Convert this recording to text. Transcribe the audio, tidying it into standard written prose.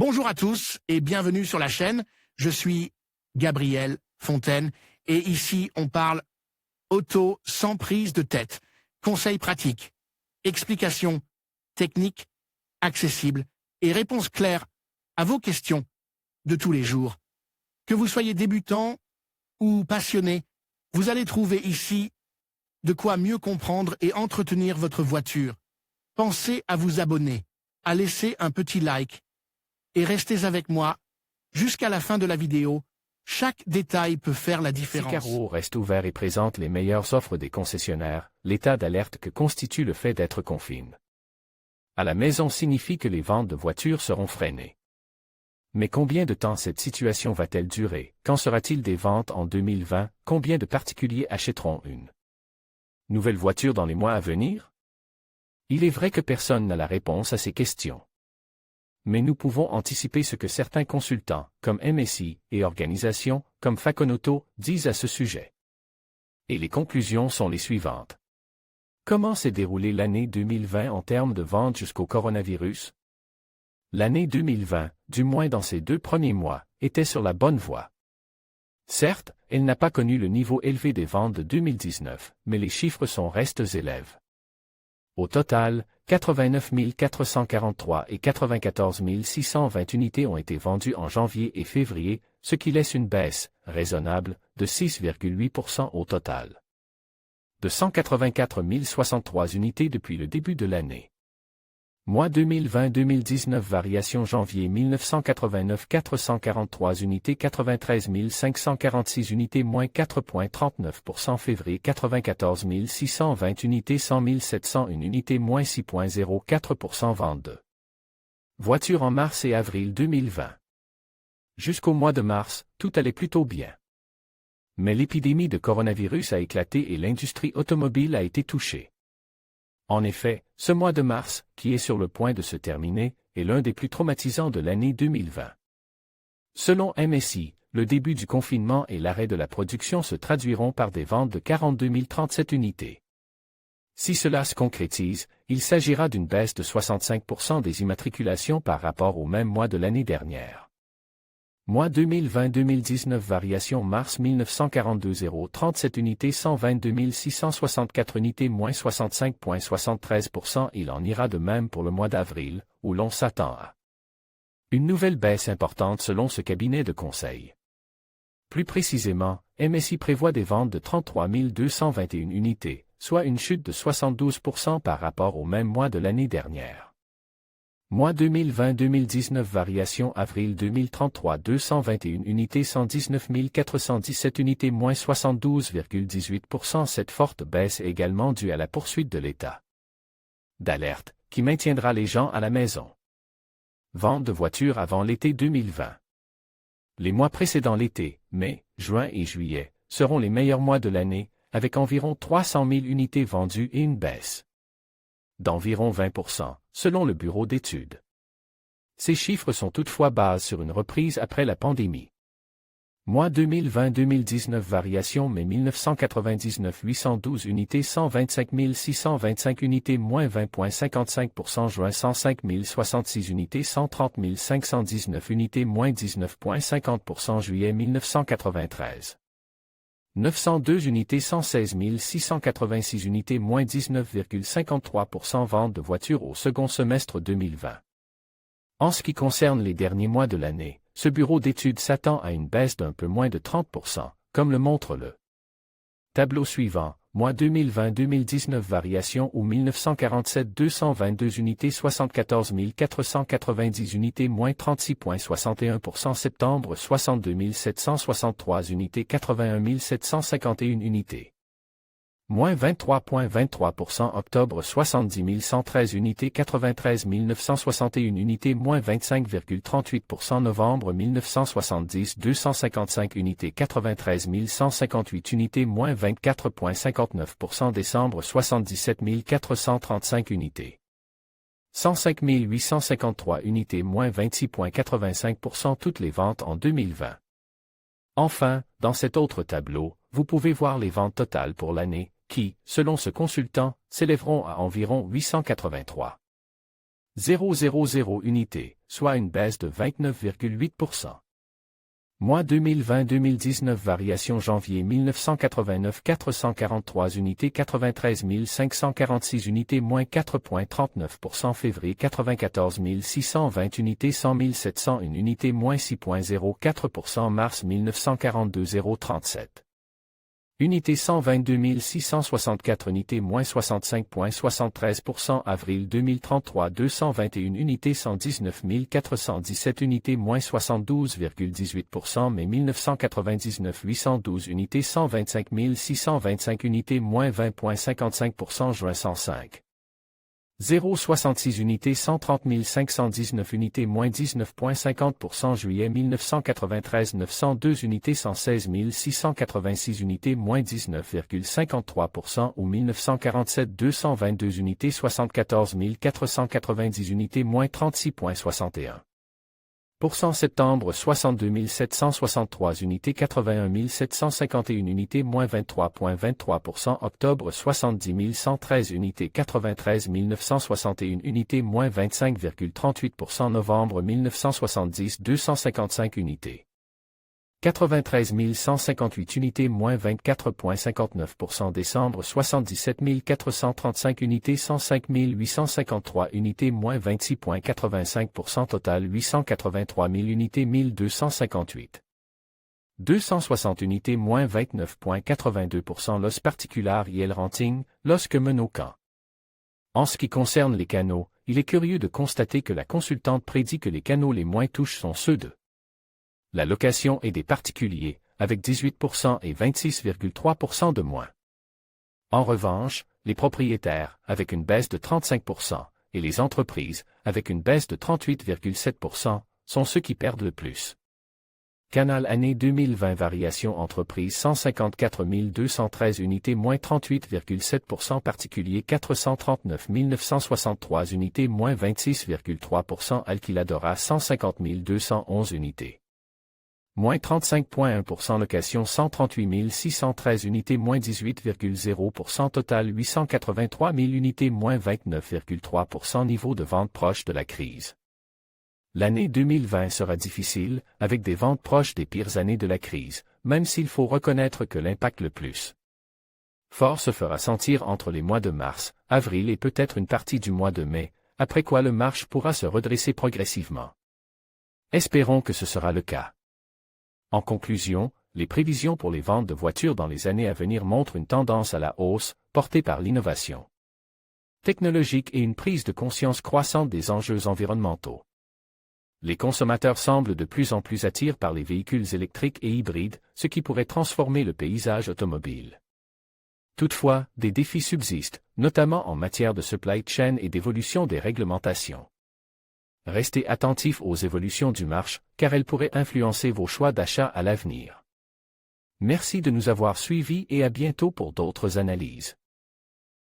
Bonjour à tous et bienvenue sur la chaîne. Je suis Gabriel Fontaine et ici on parle auto sans prise de tête. Conseils pratiques, explications techniques, accessibles et réponses claires à vos questions de tous les jours. Que vous soyez débutant ou passionné, vous allez trouver ici de quoi mieux comprendre et entretenir votre voiture. Pensez à vous abonner, à laisser un petit like et restez avec moi jusqu'à la fin de la vidéo. Chaque détail peut faire la différence. Si Caro reste ouvert et présente les meilleures offres des concessionnaires, l'état d'alerte que constitue le fait d'être confine à la maison signifie que les ventes de voitures seront freinées. Mais combien de temps cette situation va-t-elle durer? Quand sera-t-il des ventes en 2020? Combien de particuliers achèteront une nouvelle voiture dans les mois à venir? Il est vrai que personne n'a la réponse à ces questions. Mais nous pouvons anticiper ce que certains consultants, comme MSI, et organisations, comme Faconauto, disent à ce sujet. Et les conclusions sont les suivantes. Comment s'est déroulée l'année 2020 en termes de ventes jusqu'au coronavirus? L'année 2020, du moins dans ses 2 premiers mois, était sur la bonne voie. Certes, elle n'a pas connu le niveau élevé des ventes de 2019, mais les chiffres restent élèves. Au total, 89 443 et 94 620 unités ont été vendues en janvier et février, ce qui laisse une baisse, raisonnable, de 6,8% au total. De 184 063 unités depuis le début de l'année. Mois 2020-2019 variation janvier 1989 443 unités 93 546 unités moins 4,39% février 94 620 unités 100 701 unités moins 6,04% vente de voitures en mars et avril 2020. Jusqu'au mois de mars, tout allait plutôt bien. Mais l'épidémie de coronavirus a éclaté et l'industrie automobile a été touchée. En effet, ce mois de mars, qui est sur le point de se terminer, est l'un des plus traumatisants de l'année 2020. Selon MSI, le début du confinement et l'arrêt de la production se traduiront par des ventes de 42 037 unités. Si cela se concrétise, il s'agira d'une baisse de 65% des immatriculations par rapport au même mois de l'année dernière. Mois 2020-2019 variation mars 1942 037 unités 122 664 unités moins 65,73%. Il en ira de même pour le mois d'avril, où l'on s'attend à une nouvelle baisse importante selon ce cabinet de conseil. Plus précisément, MSI prévoit des ventes de 33 221 unités, soit une chute de 72% par rapport au même mois de l'année dernière. Mois 2020-2019 variation avril 2033 221 unités 119 417 unités moins 72,18%. Cette forte baisse est également due à la poursuite de l'état d'alerte, qui maintiendra les gens à la maison. Vente de voitures avant l'été 2020. Les mois précédant l'été, mai, juin et juillet, seront les meilleurs mois de l'année, avec environ 300 000 unités vendues et une baisse d'environ 20%, selon le bureau d'études. Ces chiffres sont toutefois basés sur une reprise après la pandémie. Mois 2020-2019 variation mai 1999 812 unités 125 625 unités moins 20,55% juin 105 066 unités 130 519 unités moins 19,50% juillet 1993. 902 unités 116 686 unités moins 19,53% vente de voitures au second semestre 2020. En ce qui concerne les derniers mois de l'année, ce bureau d'études s'attend à une baisse d'un peu moins de 30%, comme le montre le tableau suivant. Mois 2020-2019 variation ou 1947 222 unités 74 490 unités moins 36,61% septembre 62 763 unités 81 751 unités. Moins 23,23% octobre 70 113 unités 93 961 unités moins 25,38% novembre 1970 255 unités 93 158 unités moins 24,59% décembre 77 435 unités. 105 853 unités moins 26,85% toutes les ventes en 2020. Enfin, dans cet autre tableau, vous pouvez voir les ventes totales pour l'année, qui, selon ce consultant, s'élèveront à environ 883 000 unités, soit une baisse de 29,8%. Mois 2020-2019 variation janvier 1989 443 unités 93 546 unités moins 4,39% février 94 620 unités 100 701 unités moins 6,04% mars 1942 037 Unité 122 664 unités moins 65,73% avril 2033 221 unités 119 417 unités moins 72,18% mai 1999 812 unités 125 625 unités moins 20,55% juin 105 0,66 unités 130 519 unités moins 19,50% juillet 1993 902 unités 116 686 unités moins 19,53% ou 1947 222 unités 74 490 unités moins 36,61%. Septembre 62 763 unités 81 751 unités moins 23,23% octobre 70 113 unités 93 961 unités moins 25,38% novembre 1970 255 unités 93 158 unités moins 24,59% décembre 77 435 unités 105 853 unités moins 26,85% total 883 000 unités 1258 260 unités moins 29,82% Los particular y el renting, lorsque Menaucan. En ce qui concerne les canaux, il est curieux de constater que la consultante prédit que les canaux les moins touches sont ceux de la location et des particuliers, avec 18% et 26,3% de moins. En revanche, les propriétaires, avec une baisse de 35%, et les entreprises, avec une baisse de 38,7%, sont ceux qui perdent le plus. Canal année 2020 variation entreprise 154 213 unités moins 38,7% particulier 439 963 unités moins 26,3% Alquiladora 150 211 unités. Moins 35,1% location 138 613 unités moins 18,0% total 883 000 unités moins 29,3% niveau de vente proche de la crise. L'année 2020 sera difficile, avec des ventes proches des pires années de la crise, même s'il faut reconnaître que l'impact le plus fort se fera sentir entre les mois de mars, avril et peut-être une partie du mois de mai, après quoi le marché pourra se redresser progressivement. Espérons que ce sera le cas. En conclusion, les prévisions pour les ventes de voitures dans les années à venir montrent une tendance à la hausse, portée par l'innovation technologique et une prise de conscience croissante des enjeux environnementaux. Les consommateurs semblent de plus en plus attirés par les véhicules électriques et hybrides, ce qui pourrait transformer le paysage automobile. Toutefois, des défis subsistent, notamment en matière de supply chain et d'évolution des réglementations. Restez attentifs aux évolutions du marché, car elles pourraient influencer vos choix d'achat à l'avenir. Merci de nous avoir suivis et à bientôt pour d'autres analyses.